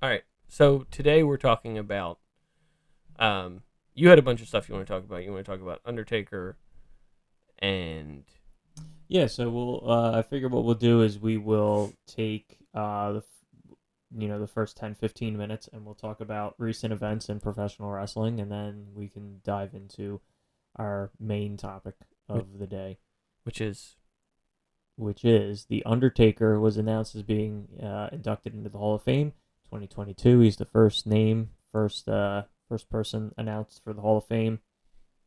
All right. So today we're talking about. You had a bunch of stuff you want to talk about. You want to talk about Undertaker, and Yeah, so I figure what we'll do is we will take the first 10, 15 minutes and we'll talk about recent events in professional wrestling, and then we can dive into our main topic of the day, which is which is The Undertaker was announced as being inducted into the Hall of Fame 2022. He's the first person announced for the Hall of Fame.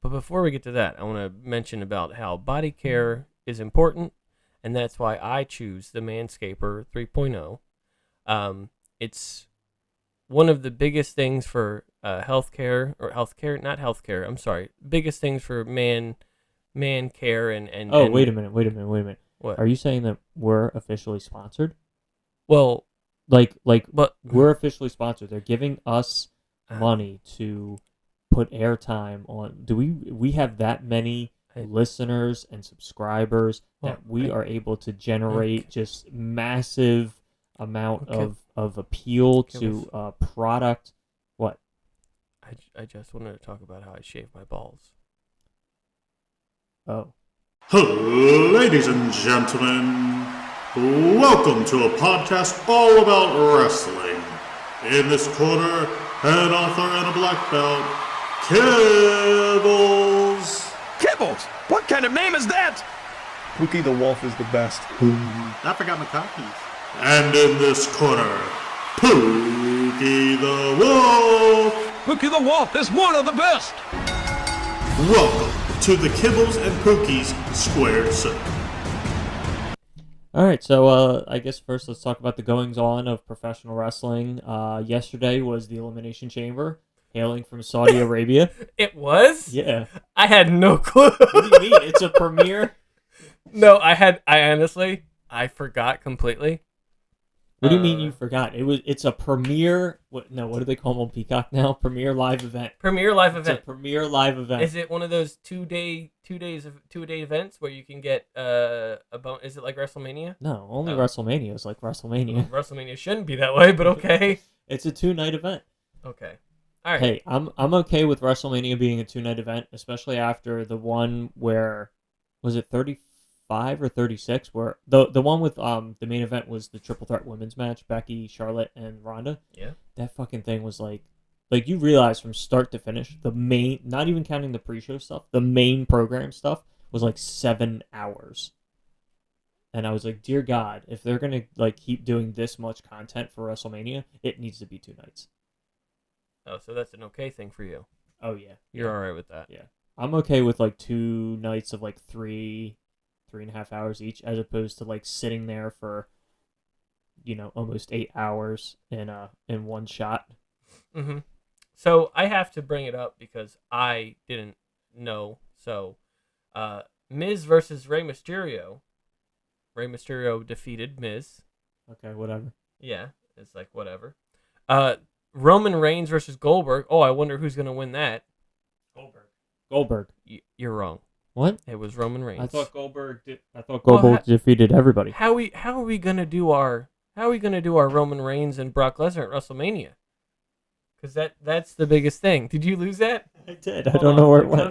But before we get to that, I want to mention about how body care is important, and that's why I choose the Manscaper 3.0. It's one of the biggest things for biggest things for man care and. Oh, wait a minute. What? Are you saying that we're officially sponsored? Well, but we're officially sponsored. They're giving us money to put airtime on. Do we have that many listeners and subscribers that we are able to generate just massive amount of appeal to a product? What? I just wanted to talk about how I shave my balls. Oh. Ladies and gentlemen, welcome to a podcast all about wrestling. In this corner, an author and a black belt, Kibbles. Kibbles? What kind of name is that? Pookie the Wolf is the best. I forgot my cockies. And in this corner, Pookie the Wolf. Pookie the Wolf is one of the best. Welcome to the Kibbles and Pookies Squared Circle. All right, so I guess first let's talk about the goings-on of professional wrestling. Yesterday was the Elimination Chamber, hailing from Saudi Arabia. It was? Yeah. I had no clue. What do you mean? It's a premiere? No, I honestly, I forgot completely. What do you mean you forgot? It's a premiere. What do they call them on Peacock now? Premiere live event. Premiere live event. It's a premiere live event. Is it one of those two-day events where you can get a bonus? Is it like WrestleMania? No, only WrestleMania is like WrestleMania. Well, WrestleMania shouldn't be that way, but okay. It's a 2-night event. Okay. All right. Hey, I'm okay with WrestleMania being a 2-night event, especially after the one where was it 35 or 36, where the one with the main event was the triple threat women's match, Becky, Charlotte, and Ronda. Yeah. That fucking thing was like you realize from start to finish, the main, not even counting the pre-show stuff, the main program stuff was like 7 hours. And I was like, dear God, if they're gonna keep doing this much content for WrestleMania, it needs to be 2 nights. Oh, so that's an okay thing for you. Oh yeah, you're all right with that. Yeah, I'm okay with 2 nights of 3.5 hours each, as opposed to sitting there for almost 8 hours in one shot. Mm-hmm. So I have to bring it up because I didn't know. So Miz versus Rey Mysterio. Rey Mysterio defeated Miz. Okay, whatever. Yeah, it's whatever. Roman Reigns versus Goldberg. Oh, I wonder who's gonna win that. Goldberg. You're wrong. What? It was Roman Reigns. I thought Goldberg defeated everybody. How are we gonna do our Roman Reigns and Brock Lesnar at WrestleMania? Because that's the biggest thing. Did you lose that? I did. I don't know where it went.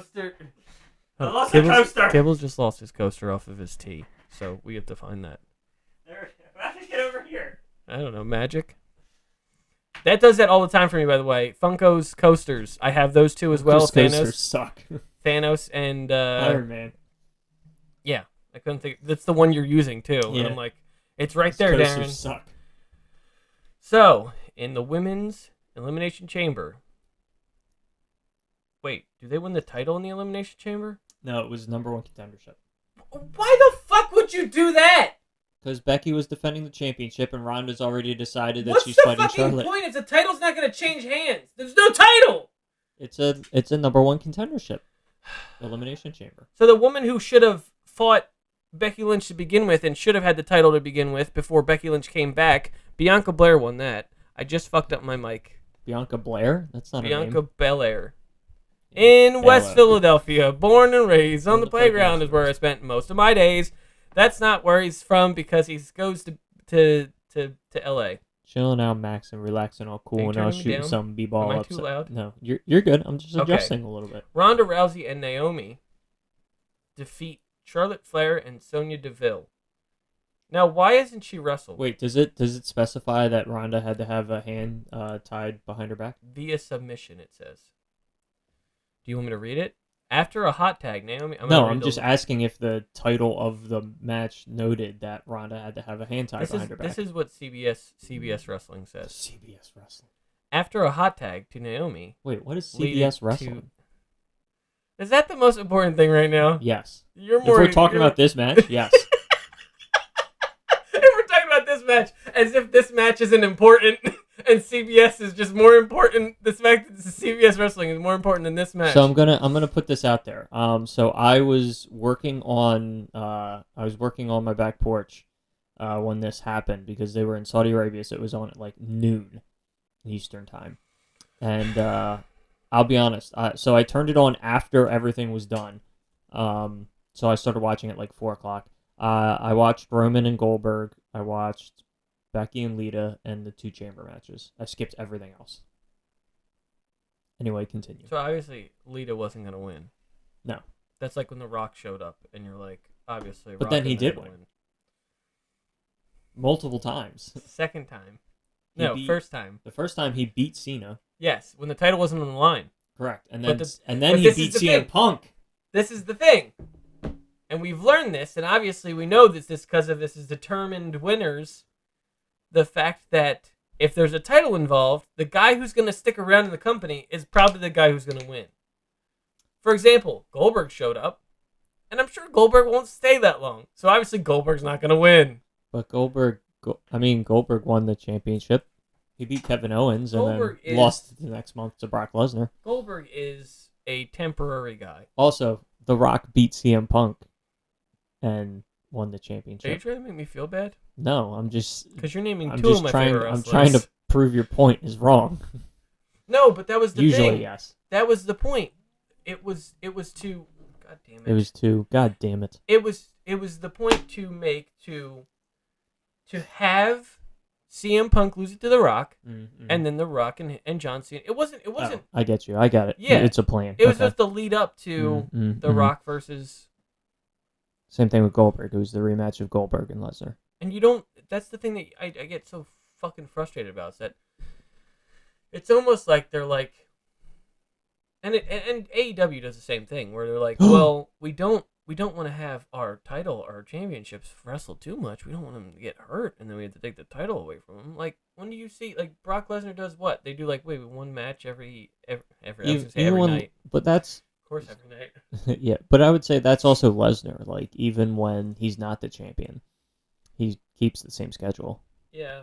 I lost the coaster. Kibbles just lost his coaster off of his tee, so we have to find that. How did it get over here? I don't know, magic. That does that all the time for me, by the way. Funko's coasters. I have those two as well. Those coasters suck. Thanos and Iron Man. Yeah, I couldn't think. That's the one you're using too. Yeah. And I'm like, it's right Those there, coasters Darren. Suck. So in the women's elimination chamber. Wait, do they win the title in the elimination chamber? No, it was number 1 contendership. Why the fuck would you do that? Because Becky was defending the championship, and Ronda's already decided that she's fighting What's the fucking Charlotte. point if the title's not going to change hands? There's no title! It's a number 1 contendership. Elimination Chamber. So the woman who should have fought Becky Lynch to begin with and should have had the title to begin with before Becky Lynch came back, Bianca Belair won that. I just fucked up my mic. Bianca Blair? That's not her name. Bianca Belair. In West Philadelphia, born and raised on the playground is where I spent most of my days. That's not where he's from because he goes to L.A. chilling out, maxing, relaxing, all Are cool, you and I was turning me shooting down? some b-ball Am I up. too loud? No, you're good. I'm just Okay. adjusting a little bit. Ronda Rousey and Naomi defeat Charlotte Flair and Sonya Deville. Now, why isn't she wrestled? Wait, does it specify that Ronda had to have a hand tied behind her back? Via submission, it says. Do you want me to read it? After a hot tag, Naomi... I'm just asking if the title of the match noted that Ronda had to have a hand tied behind her back. This is what CBS Wrestling says. CBS Wrestling. After a hot tag to Naomi... Wait, what is leading CBS Wrestling? Is that the most important thing right now? Yes. You're If we're talking about this match, yes. If we're talking about this match, as if this match isn't important, and CBS is just more important. The fact that this is CBS Wrestling is more important than this match. So I'm gonna put this out there. So I was working on my back porch when this happened because they were in Saudi Arabia, so it was on at like noon Eastern time, and I'll be honest. So I turned it on after everything was done. So I started watching at like 4:00. I watched Roman and Goldberg. I watched Becky and Lita and the 2 chamber matches. I skipped everything else. Anyway, continue. So obviously Lita wasn't gonna win. No. That's like when The Rock showed up, and you're like, obviously. But Rock then he isn't did gonna win. Multiple times. Second time. He First time. The first time he beat Cena. Yes, when the title wasn't on the line. Correct. And But then he beat CM Punk. This is the thing. And we've learned this, and obviously we know this because of this is determined winners. The fact that if there's a title involved, the guy who's going to stick around in the company is probably the guy who's going to win. For example, Goldberg showed up, and I'm sure Goldberg won't stay that long. So obviously Goldberg's not going to win. But Goldberg won the championship. He beat Kevin Owens and then lost the next month to Brock Lesnar. Goldberg is a temporary guy. Also, The Rock beat CM Punk and won the championship. Are you trying to make me feel bad? No, I'm just... Because you're naming I'm two just of my trying, favorite I'm wrestlers. trying to prove your point is wrong. No, but that was the thing. Usually, yes. That was the point. It was to... God damn it. It was to... God damn it. It was the point to make to have CM Punk lose it to The Rock, and then The Rock and John Cena. It wasn't. Oh, I get you. I got it. Yeah. It's a plan. It was Okay. just the lead up to The Rock versus... Same thing with Goldberg. It was the rematch of Goldberg and Lesnar. And you don't... That's the thing that I get so fucking frustrated about, is that it's almost like they're like... And AEW does the same thing, where they're like, well, we don't want to have our title, our championships wrestle too much. We don't want them to get hurt, and then we have to take the title away from them. Like, when do you see, like, Brock Lesnar does what? They do, like, one match every night. But that's... Of course, every night. Yeah, but I would say that's also Lesnar. Like, even when he's not the champion, he keeps the same schedule. Yeah.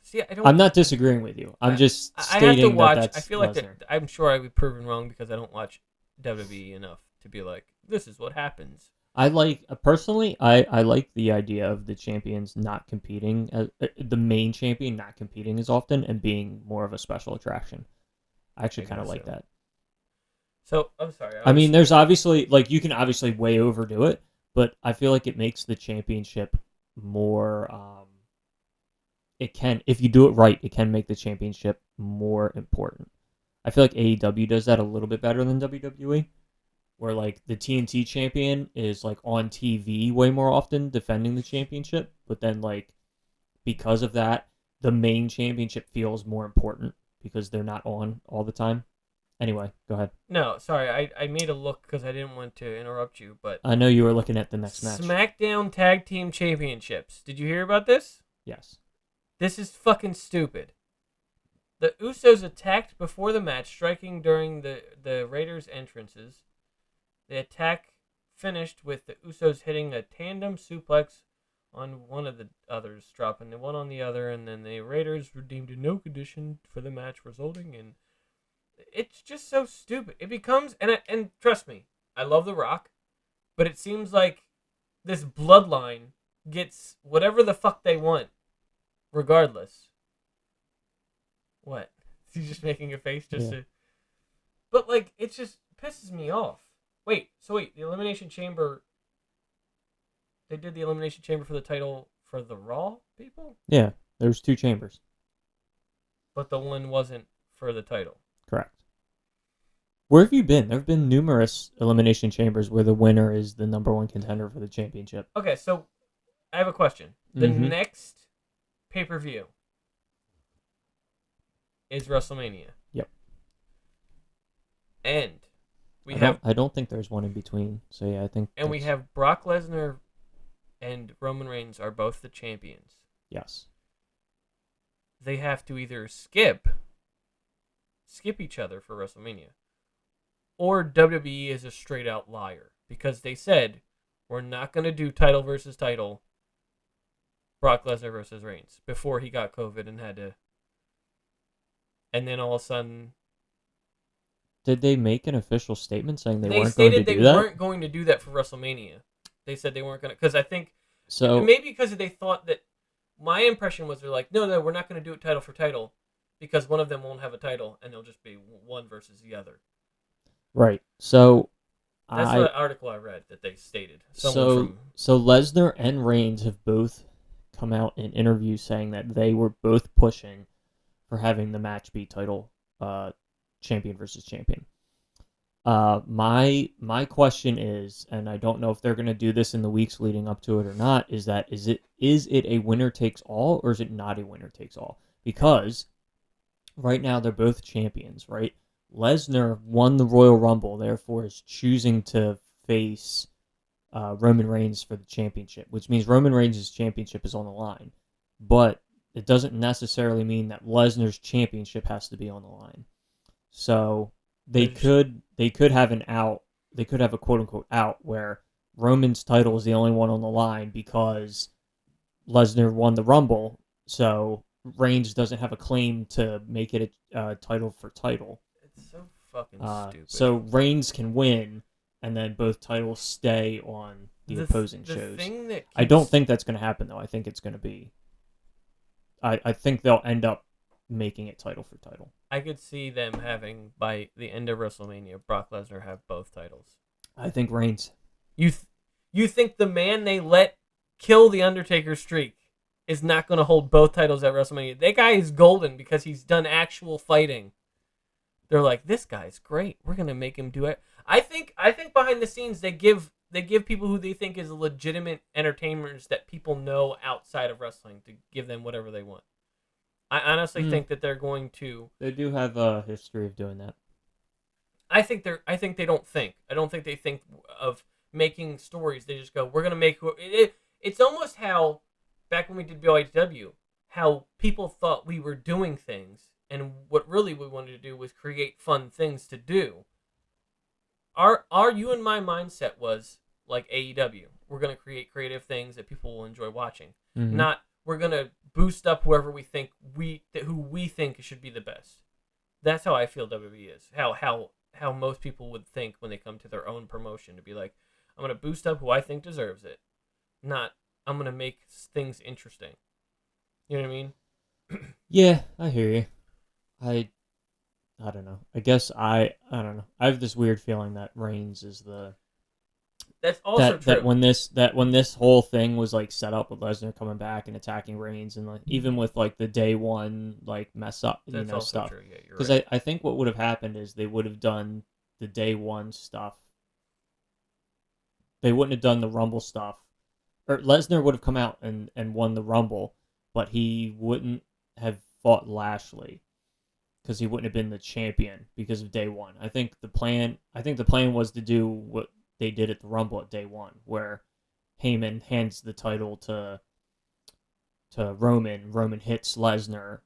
See, I'm not disagreeing with you. I'm just stating I have to watch. that that's I feel like Lesnar. I'm sure I would be proven wrong because I don't watch WWE enough to be like, this is what happens. I like personally. I like the idea of the champions not competing, the main champion not competing as often and being more of a special attraction. I actually kind of like that. So I'm sorry. I mean, there's obviously you can obviously way overdo it, but I feel like it makes the championship more. It can, if you do it right, it can make the championship more important. I feel like AEW does that a little bit better than WWE, where like the TNT champion is like on TV way more often defending the championship, but then like because of that, the main championship feels more important because they're not on all the time. Anyway, go ahead. No, sorry. I made a look because I didn't want to interrupt you, but I know you were looking at the next match. SmackDown Tag Team Championships. Did you hear about this? Yes. This is fucking stupid. The Usos attacked before the match, striking during the Raiders' entrances. The attack finished with the Usos hitting a tandem suplex on one of the others, dropping the one on the other, and then the Raiders redeemed a no condition for the match, resulting in... It's just so stupid. It becomes... And trust me, I love The Rock, but it seems like this bloodline gets whatever the fuck they want, regardless. What? He's just making a face just to... But, like, it just pisses me off. Wait, the Elimination Chamber... They did the Elimination Chamber for the title for the Raw people? Yeah, There's 2 chambers. But the one wasn't for the title. Correct. Where have you been? There have been numerous elimination chambers where the winner is the number 1 contender for the championship. Okay, so I have a question. The Mhm. next pay-per-view is WrestleMania. Yep. And I don't think there's one in between. So yeah, I think. And we have Brock Lesnar and Roman Reigns are both the champions. Yes. They have to either skip each other for WrestleMania, or WWE is a straight out liar because they said we're not going to do title versus title, Brock Lesnar versus Reigns, before he got COVID and had to. And then all of a sudden, did they make an official statement saying they weren't stated going to they do that? weren't going to do that for WrestleMania. They said they weren't going to, because I think So maybe because they thought that. My impression was they're like, no, we're not going to do it title for title because one of them won't have a title and it'll just be one versus the other. right. So That's the article I read that they stated. So Lesnar and Reigns have both come out in interviews saying that they were both pushing for having the match be title champion versus champion. My question is, and I don't know if they're going to do this in the weeks leading up to it or not, is it a winner takes all or is it not a winner takes all? Because right now they're both champions, right? Lesnar won the Royal Rumble, therefore is choosing to face Roman Reigns for the championship, which means Roman Reigns' championship is on the line. But it doesn't necessarily mean that Lesnar's championship has to be on the line. So they could have an out. They could have a quote unquote out where Roman's title is the only one on the line because Lesnar won the Rumble. So Reigns doesn't have a claim to make it a title for title. It's so fucking stupid. So Reigns can win, and then both titles stay on the opposing shows. I don't think that's going to happen though. I think it's going to be. I think they'll end up making it title for title. I could see them having, by the end of WrestleMania, Brock Lesnar have both titles. I think Reigns. You think the man they let kill the Undertaker streak is not going to hold both titles at WrestleMania? That guy is golden because he's done actual fighting. They're like, this guy's great. We're going to make him do it. I think behind the scenes they give people who they think is legitimate entertainers that people know outside of wrestling to give them whatever they want. I honestly think that they're going to. They do have a history of doing that. I think they don't think. I don't think they think of making stories. They just go, we're gonna make. It's almost how back when we did BYW, how people thought we were doing things, and what really we wanted to do was create fun things to do. Our you and my mindset was like AEW. We're gonna create creative things that people will enjoy watching, not. We're gonna boost up whoever we think who we think should be the best. That's how I feel WWE is. How most people would think when they come to their own promotion to be like, I'm gonna boost up who I think deserves it, not I'm gonna make things interesting. You know what I mean? Yeah, I hear you. I don't know. I guess I don't know. I have this weird feeling that Reigns is the. That's also true. That when this whole thing was like set up with Lesnar coming back and attacking Reigns, and like even with like the day one like mess up stuff. True. Yeah, because right. I think what would have happened is they would have done the day one stuff. They wouldn't have done the Rumble stuff, or Lesnar would have come out and won the Rumble, but he wouldn't have fought Lashley because he wouldn't have been the champion because of day one. I think the plan was to do what they did at the Rumble at day one, where Heyman hands the title to Roman hits Lesnar.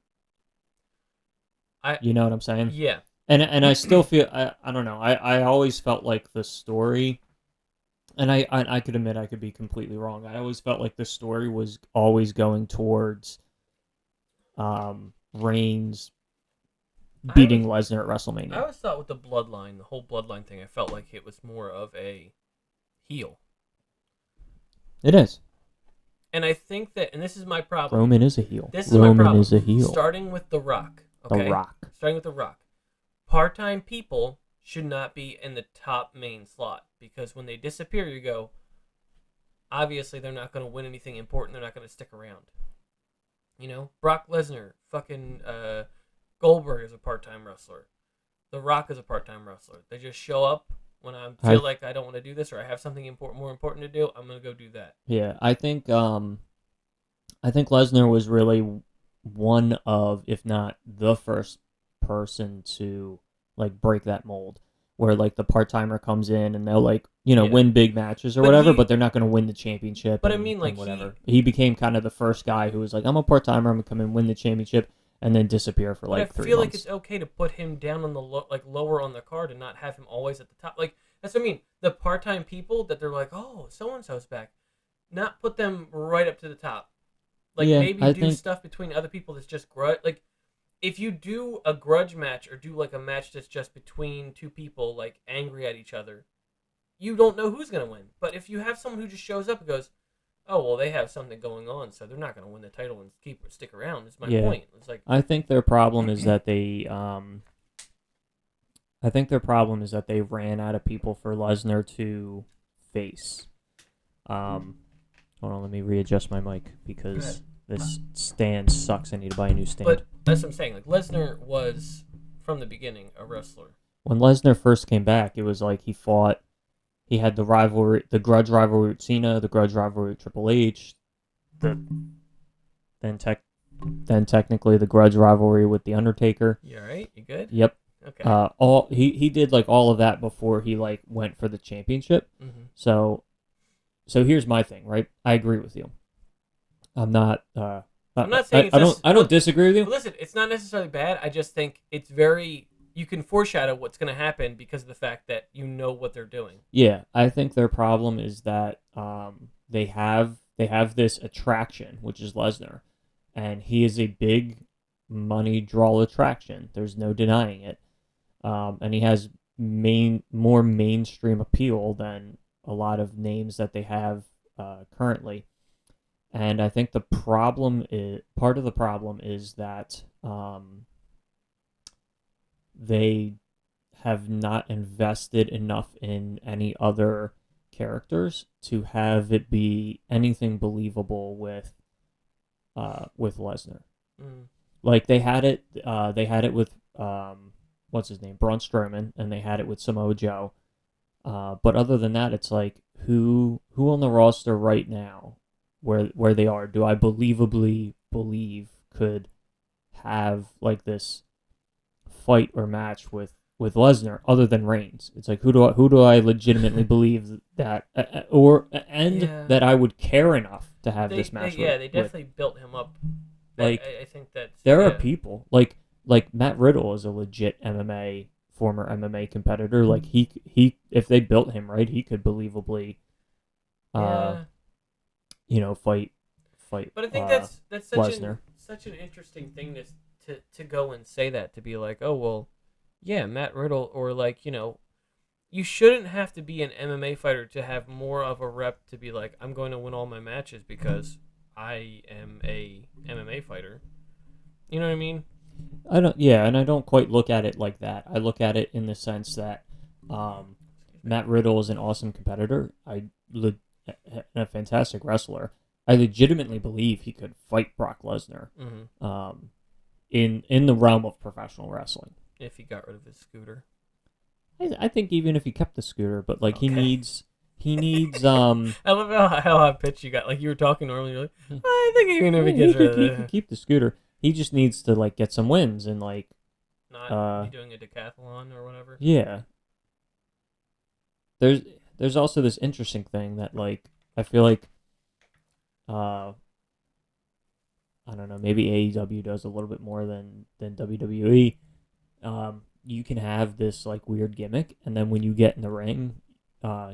You know what I'm saying? Yeah. And I still feel I don't know. I always felt like the story, and I could admit I could be completely wrong. I always felt like the story was always going towards Reigns beating Lesnar at WrestleMania. I always thought with the bloodline, the whole bloodline thing, I felt like it was more of a heel. It is. And I think that, and this is my problem. Roman is a heel. This is my problem. Roman is a heel. Starting with The Rock. Okay? The Rock. Starting with The Rock. Part-time people should not be in the top main slot because when they disappear, you go, obviously they're not going to win anything important. They're not going to stick around. You know, Brock Lesnar, fucking Goldberg is a part-time wrestler. The Rock is a part-time wrestler. They just show up when I feel like I don't want to do this or I have something more important to do. I'm gonna go do that. Yeah, I think Lesnar was really one of, if not the first person to like break that mold, where like the part timer comes in and they'll like win big matches or whatever, but they're not going to win the championship. But I mean, like whatever. He became kind of the first guy who was like, I'm a part timer, I'm gonna come in, win the championship, and then disappear for like 3 months. I feel like it's okay to put him down on the lower on the card and not have him always at the top. Like that's what I mean. The part time people that they're like, oh, so and so's back, not put them right up to the top. Like maybe do stuff between other people that's just grudge. Like if you do a grudge match or do like a match that's just between two people like angry at each other, you don't know who's gonna win. But if you have someone who just shows up and goes, oh well, they have something going on, so they're not gonna win the title and stick around. Is my point. It's like I think their problem is that they ran out of people for Lesnar to face. Hold on, let me readjust my mic because this stand sucks. I need to buy a new stand. But that's what I'm saying. Like Lesnar was from the beginning a wrestler. When Lesnar first came back, it was like he had the rivalry, the grudge rivalry with Cena, the grudge rivalry with Triple H, then technically the grudge rivalry with The Undertaker. You alright? You good? Yep. Okay. He did like all of that before he like went for the championship. Mm-hmm. So here's my thing, right? I agree with you. I'm not saying I don't disagree with you. Listen, it's not necessarily bad. I just think it's very you can foreshadow what's going to happen because of the fact that you know what they're doing. Yeah, I think their problem is that they have this attraction, which is Lesnar, and he is a big money draw attraction. There's no denying it, and he has more mainstream appeal than a lot of names that they have currently. And I think part of the problem is that they have not invested enough in any other characters to have it be anything believable with Lesnar. Mm. Like they had it with what's his name, Braun Strowman, and they had it with Samoa Joe. But other than that, it's like who on the roster right now, where they are, do I believably believe could have like this fight or match with Lesnar other than Reigns? It's like who do I legitimately believe that that I would care enough to have this match? They definitely built him up. Like I think that there are people like Matt Riddle is a legit former MMA competitor. Like he if they built him right, he could believably fight. But I think that's such an interesting thing to go and say that, to be like, oh well, yeah, Matt Riddle, or like, you shouldn't have to be an MMA fighter to have more of a rep to be like, I'm going to win all my matches because I am a MMA fighter. You know what I mean? And I don't quite look at it like that. I look at it in the sense that Matt Riddle is an awesome competitor. A fantastic wrestler. I legitimately believe he could fight Brock Lesnar. Mm-hmm. In the realm of professional wrestling. If he got rid of his scooter. I think even if he kept the scooter, but like okay. he needs I love how high pitched you got. Like you were talking normally, you're like, I think even if he gets rid of he can keep the scooter. He just needs to like get some wins and like not be doing a decathlon or whatever. Yeah. There's also this interesting thing that like I feel like I don't know, maybe AEW does a little bit more than WWE. You can have this like weird gimmick, and then when you get in the ring,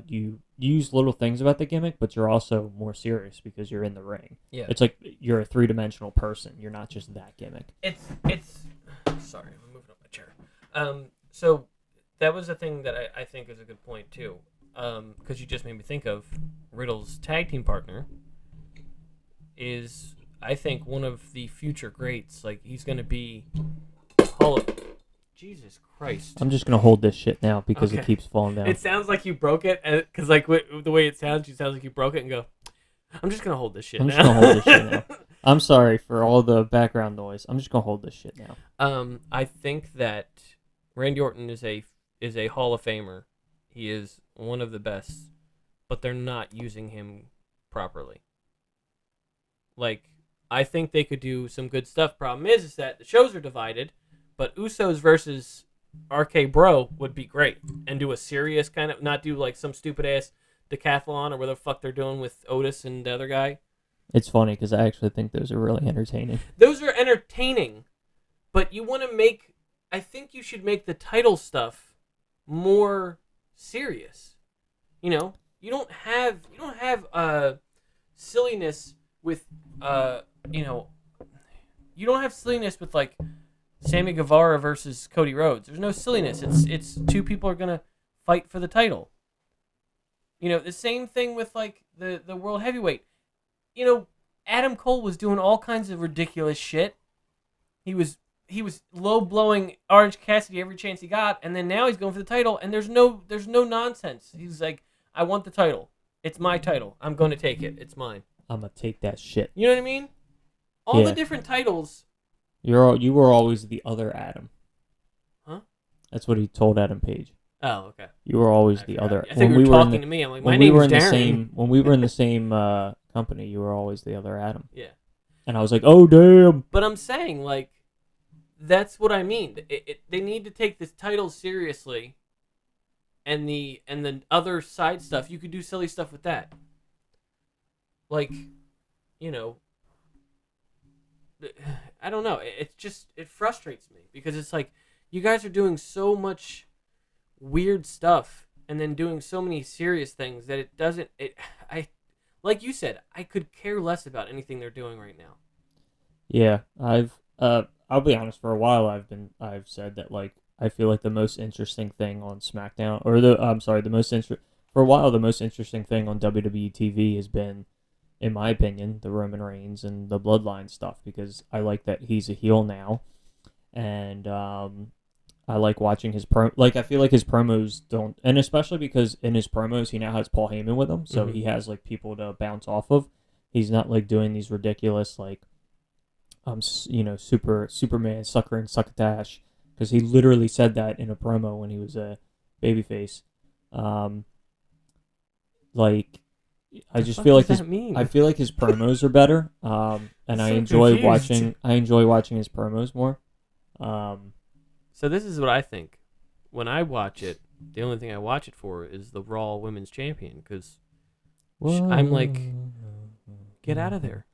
you use little things about the gimmick, but you're also more serious because you're in the ring. Yeah, it's like you're a 3-dimensional person. You're not just that gimmick. It's. Sorry, I'm moving up my chair. So that was a thing that I think is a good point too. Because you just made me think of Riddle's tag team partner is, I think, one of the future greats. Like he's going to be Jesus Christ. I'm just going to hold this shit now because it keeps falling down. It sounds like you broke it, because like the way it sounds, you sound like you broke it and go, I'm just going to hold this shit now. I'm just going to hold this shit now. I'm sorry for all the background noise. I'm just gonna hold this shit now. I think that Randy Orton is a Hall of Famer. He is one of the best, but they're not using him properly. Like, I think they could do some good stuff. Problem is that the shows are divided, but Usos versus RK Bro would be great, and do a serious kind of, not do like some stupid ass decathlon or whatever the fuck they're doing with Otis and the other guy. It's funny because I actually think those are really entertaining. Those are entertaining, but you want to make. I think you should make the title stuff more serious. You know, you don't have silliness with you don't have silliness with like Sammy Guevara versus Cody Rhodes. There's no silliness. It's two people are gonna fight for the title. You know, the same thing with like the world heavyweight. You know, Adam Cole was doing all kinds of ridiculous shit. He was low blowing Orange Cassidy every chance he got, and then now he's going for the title, and there's no nonsense. He's like, I want the title. It's my title. I'm going to take it. It's mine. I'm gonna take that shit. You know what I mean? All the different titles. You were always the other Adam. Huh? That's what he told Adam Page. Oh, okay. You were always the other. I think you were talking to me. I'm like, my name is Darren. When we were in the same company, you were always the other Adam. Yeah. And I was like, oh damn. But I'm saying, like, that's what I mean. They need to take this title seriously, and the other side stuff, you could do silly stuff with that. Like, you know, I don't know. It frustrates me because it's like you guys are doing so much weird stuff and then doing so many serious things that it doesn't. I like you said, I could care less about anything they're doing right now. Yeah, I'll be honest. For a while, I've said that like I feel like the most interesting thing on SmackDown, or for a while the most interesting thing on WWE TV has been, in my opinion, the Roman Reigns and the Bloodline stuff, because I like that he's a heel now, and I like watching his I feel like his promos don't, and especially because in his promos he now has Paul Heyman with him, so he has like people to bounce off of. He's not like doing these ridiculous like Superman sucker and succotash, because he literally said that in a promo when he was a babyface. Like, I just feel like I feel like his promos are better, and I enjoy watching his promos more. So this is what I think. When I watch it, the only thing I watch it for is the Raw Women's Champion, because I'm like, get out of there.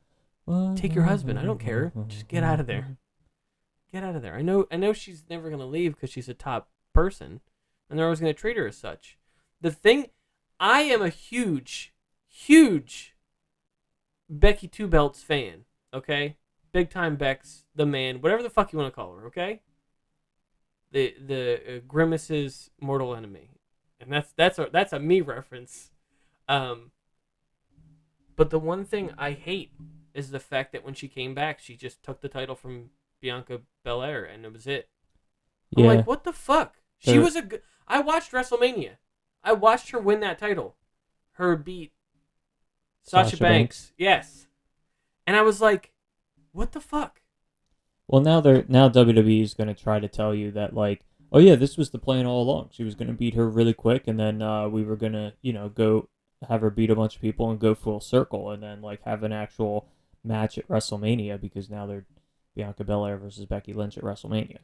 Take your husband. I don't care. Just get out of there. Get out of there. I know she's never going to leave because she's a top person, and they're always going to treat her as such. The thing, I am a huge Becky Two Belts fan, okay? Big time Bex, the man, whatever the fuck you want to call her, okay? The Grimace's mortal enemy. And that's a me reference. But the one thing I hate is the fact that when she came back, she just took the title from Bianca Belair, and it was it. I'm like, what the fuck? She was I watched WrestleMania. I watched her win that title. Her beat Sasha Banks. Yes. And I was like, what the fuck? Well, now WWE is going to try to tell you that, like, oh yeah, this was the plan all along. She was going to beat her really quick, and then we were going to, go have her beat a bunch of people and go full circle, and then like have an actual match at WrestleMania, because now they're Bianca Belair versus Becky Lynch at WrestleMania.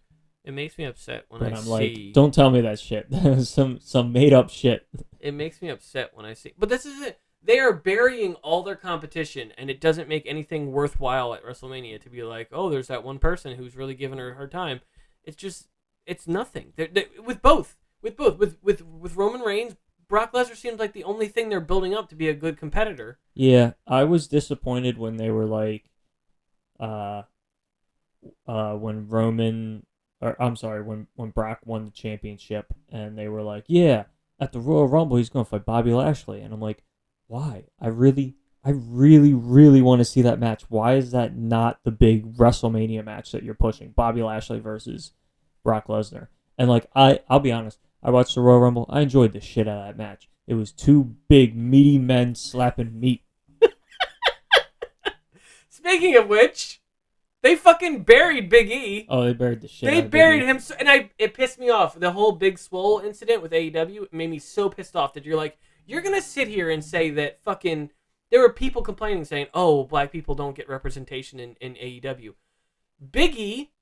It makes me upset when I'm like, don't tell me that shit. some made up shit. It makes me upset when I see. But this is it. They are burying all their competition, and it doesn't make anything worthwhile at WrestleMania to be like, oh, there's that one person who's really giving her a hard time. It's nothing. With Roman Reigns, Brock Lesnar seems like the only thing they're building up to be a good competitor. Yeah, I was disappointed when they were like, when Brock won the championship, and they were like, yeah, at the Royal Rumble he's going to fight Bobby Lashley, and I'm like, why? I really want to see that match. Why is that not the big WrestleMania match that you're pushing? Bobby Lashley versus Brock Lesnar. And like, I'll be honest, I watched the Royal Rumble. I enjoyed the shit out of that match. It was two big meaty men slapping meat. Speaking of which, they fucking buried Big E. Oh, they buried the shit. They out of Big buried E. him, and it pissed me off. The whole Big Swole incident with AEW made me so pissed off that you're gonna sit here and say that fucking there were people complaining saying, oh, black people don't get representation in AEW. Big E,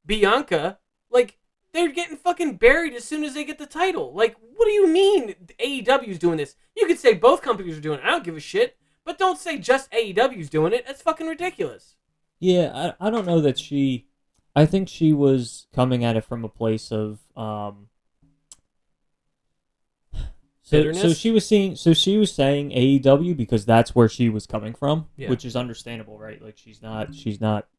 Bianca, like they're getting fucking buried as soon as they get the title. Like, what do you mean AEW's doing this? You could say both companies are doing it. I don't give a shit. But don't say just AEW's doing it. That's fucking ridiculous. Yeah, I don't know that she. I think she was coming at it from a place of bitterness. So she was saying AEW because that's where she was coming from, Yeah. which is understandable, right? Like she's not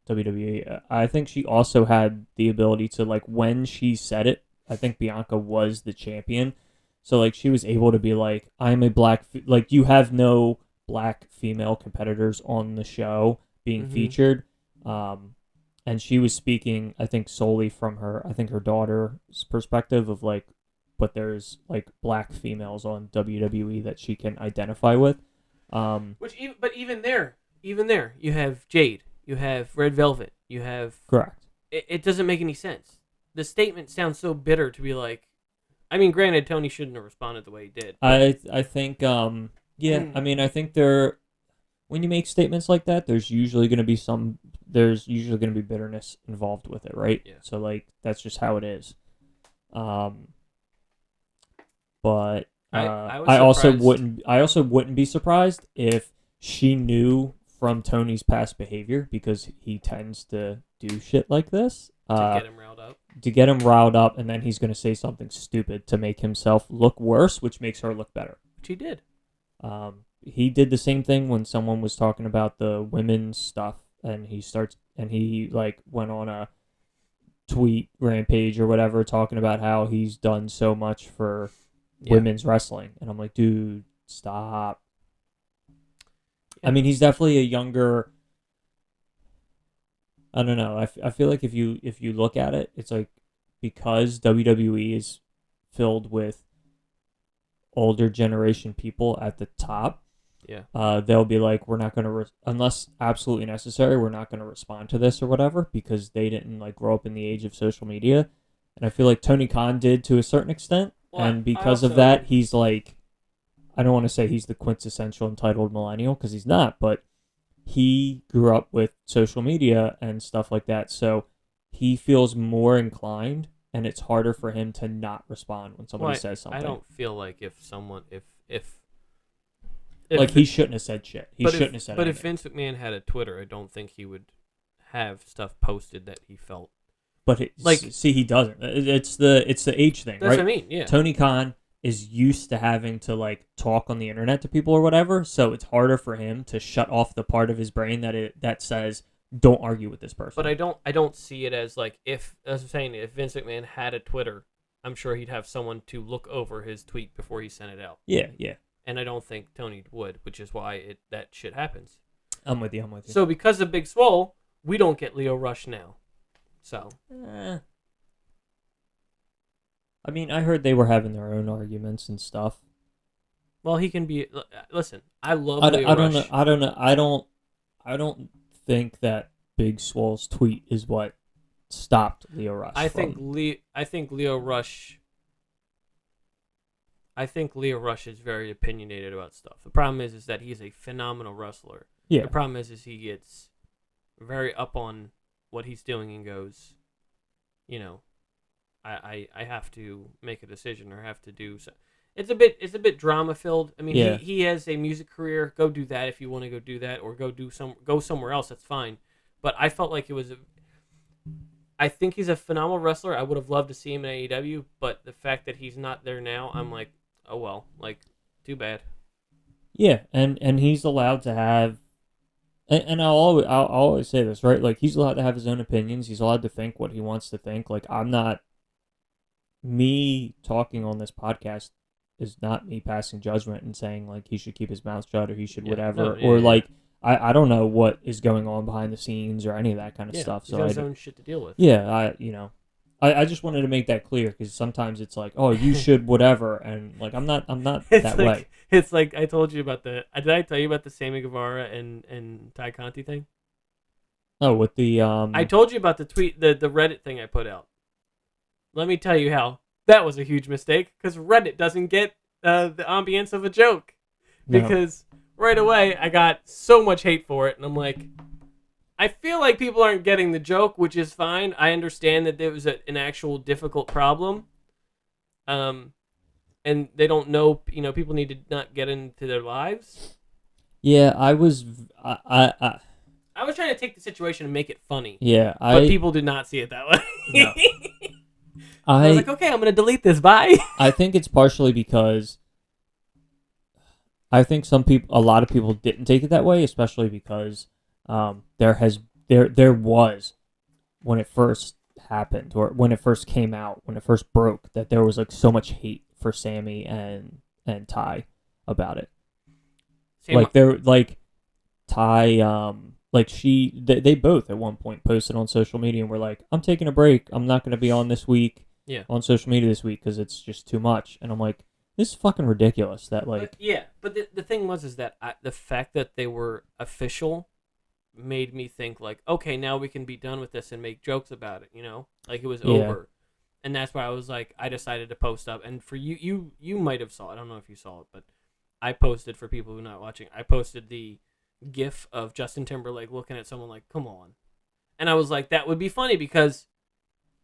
WWE. I think she also had the ability to, like, when she said it, I think Bianca was the champion, so like she was able to be like, I'm a black like you have no black female competitors on the show being featured, and she was speaking, I think, solely from her daughter's perspective of like, but there's like black females on WWE that she can identify with. But even there, you have Jade, you have Red Velvet, you have. Correct. It doesn't make any sense. The statement sounds so bitter to be like. I mean, granted, Tony shouldn't have responded the way he did. I think yeah. I mean, I think when you make statements like that, there's usually going to be bitterness involved with it, right? Yeah. So like that's just how it is. But I also wouldn't be surprised if she knew from Tony's past behavior, because he tends to do shit like this. To get him riled up. To get him riled up, and then he's going to say something stupid to make himself look worse, which makes her look better. Which he did. He did the same thing when someone was talking about the women's stuff, and he like went on a tweet rampage or whatever, talking about how he's done so much for women's wrestling, and I'm like, dude, stop. I mean, he's definitely a younger. I don't know. I feel like if you look at it, it's like, because WWE is filled with older generation people at the top. Yeah. They'll be like, we're not gonna unless absolutely necessary, we're not gonna respond to this or whatever, because they didn't like grow up in the age of social media, and I feel like Tony Khan did to a certain extent. Well, and because of that, he's like, I don't want to say he's the quintessential entitled millennial, because he's not, but he grew up with social media and stuff like that, so he feels more inclined, and it's harder for him to not respond when somebody says something. I don't feel like if like, he shouldn't have said shit. He shouldn't have said But anything. if Vince McMahon had a Twitter, I don't think he would have stuff posted that he felt. But he doesn't. It's the H thing, That's right? what I mean, yeah. Tony Khan is used to having to like talk on the internet to people or whatever, so it's harder for him to shut off the part of his brain that says, don't argue with this person. But I don't see it as like, if, as I'm saying, if Vince McMahon had a Twitter, I'm sure he'd have someone to look over his tweet before he sent it out. Yeah. And I don't think Tony would, which is why that shit happens. I'm with you. So because of Big Swole, we don't get Leo Rush now. So. I mean, I heard they were having their own arguments and stuff. Well, he can be. Listen, I love Leo Rush. I don't think that Big Swole's tweet is what stopped Leo Rush. I think Leo Rush is very opinionated about stuff. The problem is that he's a phenomenal wrestler. Yeah. The problem is he gets very up on what he's doing and goes, I have to make a decision or have to do so. It's a bit drama filled. I mean, he has a music career. Go do that if you want to go do that, or go somewhere else. That's fine. But I felt like I think he's a phenomenal wrestler. I would have loved to see him in AEW, but the fact that he's not there now, I'm like, oh well, like, too bad. Yeah, and he's allowed to have, and I'll always say this, right? Like, he's allowed to have his own opinions. He's allowed to think what he wants to think. Like, me talking on this podcast is not me passing judgment and saying like he should keep his mouth shut or he should like I don't know what is going on behind the scenes or any of that kind of stuff. He's got his own shit to deal with. Yeah, I just wanted to make that clear, because sometimes it's like, oh, you should whatever, and like I'm not that way. It's like I told you about did I tell you about the Sammy Guevara and Ty Conti thing? Oh, with the I told you about the tweet, the Reddit thing I put out. Let me tell you how that was a huge mistake because Reddit doesn't get the ambience of a joke. No. Because right away I got so much hate for it, and I'm like, I feel like people aren't getting the joke, which is fine. I understand that there was an actual difficult problem, and they don't know. People need to not get into their lives. Yeah, I was I was trying to take the situation and make it funny. yeah, But people did not see it that way. No. I was like, okay, I'm gonna delete this. Bye. I think it's partially because I think a lot of people didn't take it that way, especially because there was when it first happened or when it first came out, when it first broke, that there was like so much hate for Sammy and Ty about it. Like they're like Ty, like they both at one point posted on social media and were like, "I'm taking a break. I'm not going to be on this week." Yeah. On social media this week because it's just too much, and I'm like, this is fucking ridiculous. That like, but the thing was that the fact that they were official made me think like, okay, now we can be done with this and make jokes about it. Like it was over, and that's why I was like, I decided to post up. And for you might have saw it. I don't know if you saw it, but I posted for people who are not watching. I posted the GIF of Justin Timberlake looking at someone like, "Come on," and I was like, that would be funny because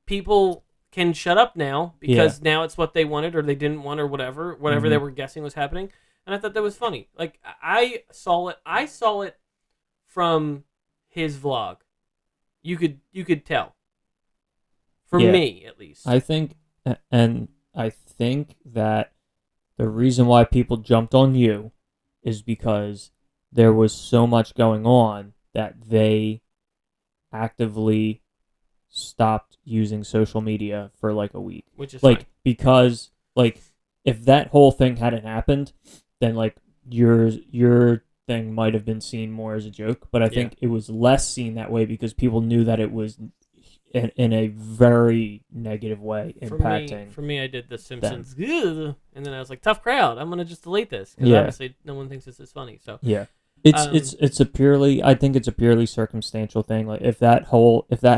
people can shut up now because now it's what they wanted or they didn't want or whatever they were guessing was happening, and I thought that was funny. Like I saw it from his vlog. You could tell. For me, at least. I think that the reason why people jumped on you is because there was so much going on that they actively stopped using social media for like a week. Which is like fine. Because like if that whole thing hadn't happened, then like your thing might have been seen more as a joke, but I think it was less seen that way because people knew that it was in a very negative way impacting. For me, I did The Simpsons, and then I was like, tough crowd. I'm gonna just delete this because obviously no one thinks this is funny. So yeah. It's a purely, I think it's a purely circumstantial thing. Like if that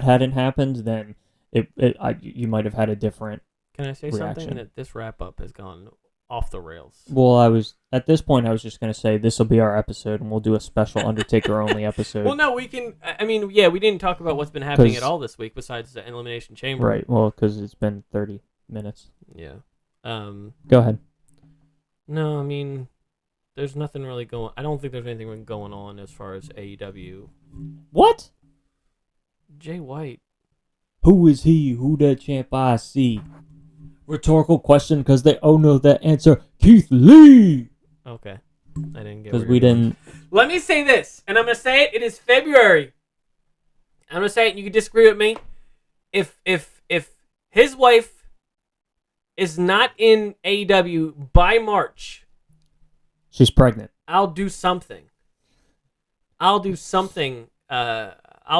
hadn't happened, then you might have had a different. Can I say reaction. something? That this wrap up has gone off the rails. Well, at this point I was just gonna say this will be our episode, and we'll do a special Undertaker only episode. Well, no, we can. I mean, we didn't talk about what's been happening at all this week besides the Elimination Chamber. Right. Well, because it's been 30 minutes. Yeah. Go ahead. No, I mean, there's nothing really going. I don't think there's anything really going on as far as AEW. What? Jay White. Who is he? Who that champ I see? Rhetorical question because they all know that answer. Keith Lee. Okay, I didn't get. Because we didn't. Let me say this, and I'm gonna say it. It is February. I'm gonna say it. And you can disagree with me. If his wife is not in AEW by March, she's pregnant. I'll do something. I'll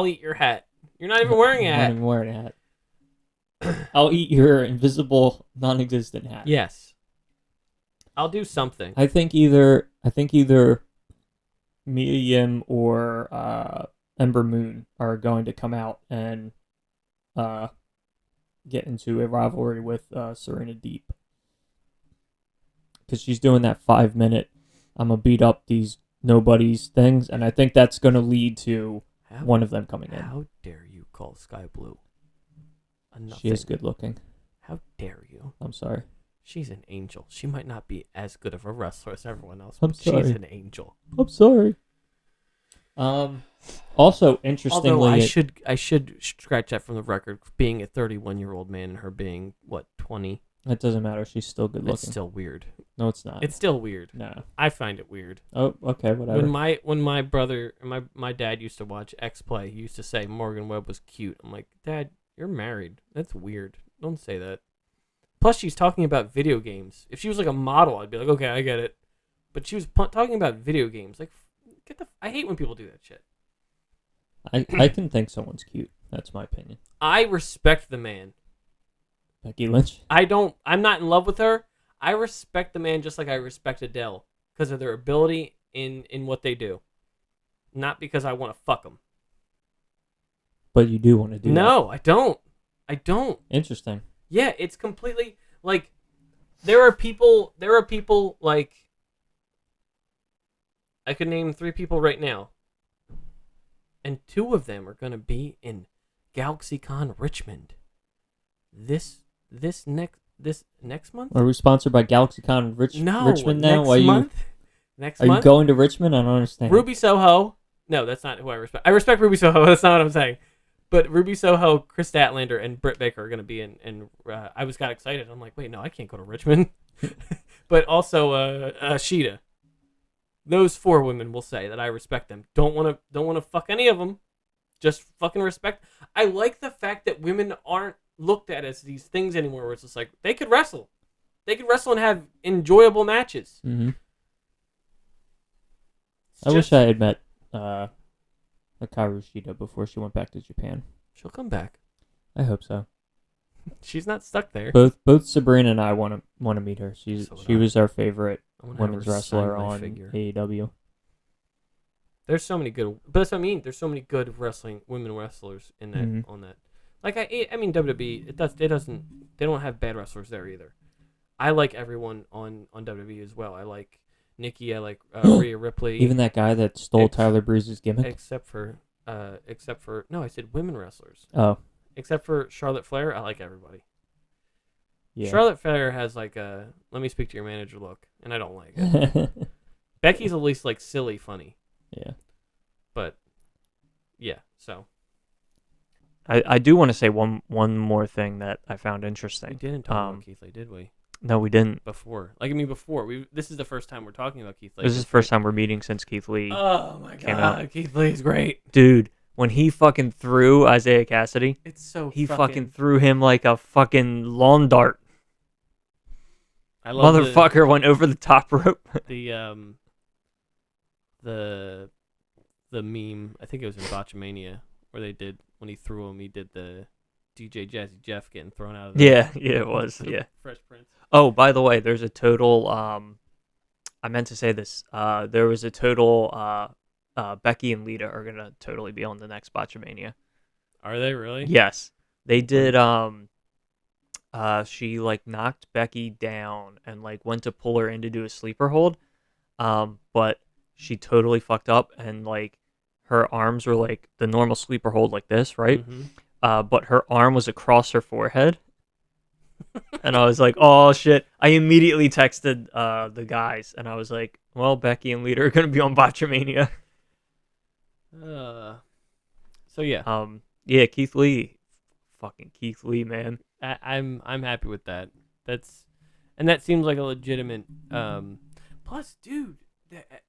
eat your hat. You're not even wearing a hat. I'm not even wearing a hat. I'll eat your invisible, non-existent hat. Yes. I'll do something. I think either Mia Yim or Ember Moon are going to come out and get into a rivalry with Serena Deep. Because she's doing that 5-minute, I'm going to beat up these nobodies things, and I think that's going to lead to one of them coming in. How dare you call Sky Blue? She is good looking. How dare you? I'm sorry. She's an angel. She might not be as good of a wrestler as everyone else, I'm but sorry. she's an angel. I'm sorry. Also, interestingly, although I should scratch that from the record. Being a 31-year-old man and her being 20. It doesn't matter. She's still good looking. It's still weird. No, it's not. It's still weird. No. I find it weird. Oh, okay, whatever. When my brother, my dad used to watch X Play, he used to say Morgan Webb was cute. I'm like, Dad, you're married. That's weird. Don't say that. Plus, she's talking about video games. If she was like a model, I'd be like, okay, I get it. But she was talking about video games. Like, I hate when people do that shit. I can think someone's cute. That's my opinion. I respect the man. Becky Lynch? I'm not in love with her. I respect the man just like I respect Adele because of their ability in what they do. Not because I want to fuck them. But you do want to do that. No, I don't. I don't. Interesting. Yeah, it's completely like there are people like I could name 3 people right now. And 2 of them are going to be in GalaxyCon Richmond. This next month? Are we sponsored by GalaxyCon No, Richmond now? next month. Are you going to Richmond? I don't understand. Ruby Soho. No, that's not who I respect. I respect Ruby Soho. That's not what I'm saying. But Ruby Soho, Chris Statlander, and Britt Baker are going to be in. And I got excited. I'm like, wait, no, I can't go to Richmond. But also Sheeta. Those 4 women will say that I respect them. Don't want to fuck any of them. Just fucking respect. I like the fact that women aren't looked at as these things anymore. Where it's just like they could wrestle. They could wrestle and have enjoyable matches. Mm-hmm. I wish I had met Hikaru Shida before she went back to Japan. She'll come back. I hope so. She's not stuck there. Both Sabrina and I want to meet her. She So was our favorite I wanna have women's her wrestler sign my on figure. AEW. There's so many good, but that's what I mean. There's so many good women wrestlers in that Mhm. on that. Like I mean WWE, they don't have bad wrestlers there either. I like everyone on WWE as well. I like Nikki. I like Rhea Ripley. Even that guy that stole Ex- Tyler Breeze's gimmick. except for no, I said women wrestlers. Oh, Except for Charlotte Flair, I like everybody. yeah. Charlotte Flair has like a let me speak to your manager look, and I don't like it. Becky's at least like silly funny. Yeah. But yeah, so I do want to say one more thing that I found interesting. we didn't talk about Keith Lee, did we? No, we didn't. Before, this is the first time we're talking about Keith Lee. This is the first time we're meeting since Keith Lee. Oh my came god, out. Keith Lee is great. Dude, when he fucking threw Isaiah Cassidy, It's so he fucking threw him like a fucking lawn dart. I love Motherfucker went over the top rope. the meme. I think it was in Botchamania where they did when he threw him. He did the DJ Jazzy Jeff getting thrown out of the Yeah, it was. the Yeah. Fresh Prince. Oh, by the way, there's a total. I meant to say this. There was a total. Becky and Lita are gonna totally be on the next Botchamania. Are they really? Yes, they did. She like knocked Becky down and like went to pull her in to do a sleeper hold. But she totally fucked up and like her arms were like the normal sleeper hold like this, right? Mm-hmm. But her arm was across her forehead. And I was like, oh shit. I immediately texted the guys and I was like, well, Becky and Lita are gonna be on Botchamania. So yeah, Yeah, Keith Lee. Fucking Keith Lee, man. I'm happy with that. That seems like a legitimate. Plus, dude,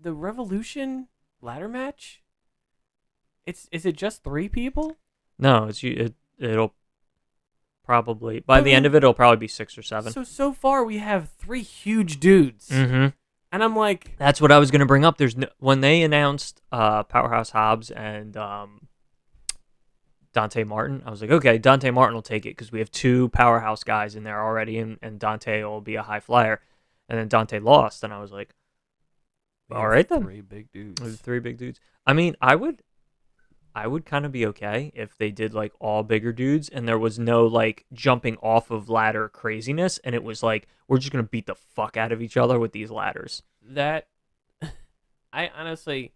the Revolution ladder match. Is it just 3 people? No, it'll probably by the end of it, it'll probably be 6 or 7. So far we have 3 huge dudes, Mm-hmm. and I'm like, That's what I was gonna bring up. When they announced Powerhouse Hobbs and Dante Martin, I was like, okay, Dante Martin will take it because we have 2 powerhouse guys in there already, and Dante will be a high flyer. And then Dante lost, and I was like, we all have right then. 3 big dudes. It was 3 big dudes. I mean, I would kind of be okay if they did like all bigger dudes and there was no like jumping off of ladder craziness, and it was like we're just gonna beat the fuck out of each other with these ladders. That I honestly,